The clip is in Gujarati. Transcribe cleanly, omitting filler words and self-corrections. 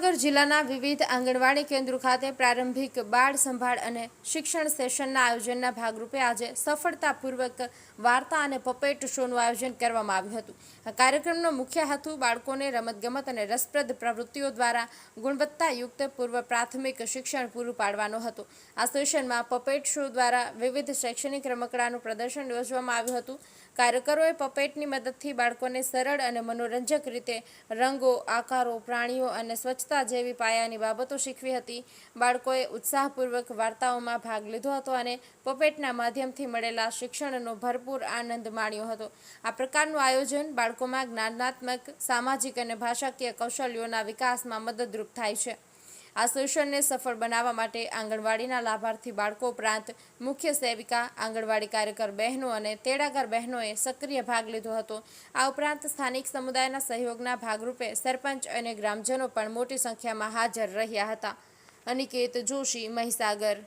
મહીસાગર જિલ્લાના વિવિધ આંગણવાડી કેન્દ્રો ખાતે પ્રારંભિક બાળ સંભાળ અને શિક્ષણ સેશનના આયોજનના ભાગરૂપે આજે સફળતાપૂર્વક વાર્તા અને પપેટ શોનું આયોજન કરવામાં આવ્યું હતું. આ કાર્યક્રમનો મુખ્ય હેતુ બાળકોને રમતગમત અને રસપ્રદ પ્રવૃત્તિઓ દ્વારા ગુણવત્તાયુક્ત પૂર્વ પ્રાથમિક શિક્ષણ પૂરું પાડવાનો હતો. આ સેશનમાં પપેટ શો દ્વારા વિવિધ શૈક્ષણિક રમકડાનું પ્રદર્શન યોજવામાં આવ્યું હતું. કાર્યકરોએ પપેટની મદદથી બાળકોને સરળ અને મનોરંજક રીતે રંગો, આકારો, પ્રાણીઓ અને સ્વચ્છતા જેવી પાયાની બાબતો શીખવી હતી. બાળકોએ ઉત્સાહપૂર્વક વાર્તાઓમાં ભાગ લીધો હતો અને પપેટના માધ્યમથી મળેલા શિક્ષણનો ભરપૂર આનંદ માણ્યો હતો. આ પ્રકારનું આયોજન બાળકોમાં જ્ઞાનાત્મક, સામાજિક અને ભાષાકીય કૌશલ્યોના વિકાસમાં મદદરૂપ થાય છે. આ સેશનને સફળ બનાવવા માટે આંગણવાડીના લાભાર્થી બાળકો ઉપરાંત મુખ્ય સેવિકા, આંગણવાડી કાર્યકર બહેનો અને તેડાગર બહેનોએ સક્રિય ભાગ લીધો હતો. આ ઉપરાંત સ્થાનિક સમુદાયના સહયોગના ભાગરૂપે સરપંચ અને ગ્રામજનો પણ મોટી સંખ્યામાં હાજર રહ્યા હતા. અનિકેત જોશી, મહીસાગર.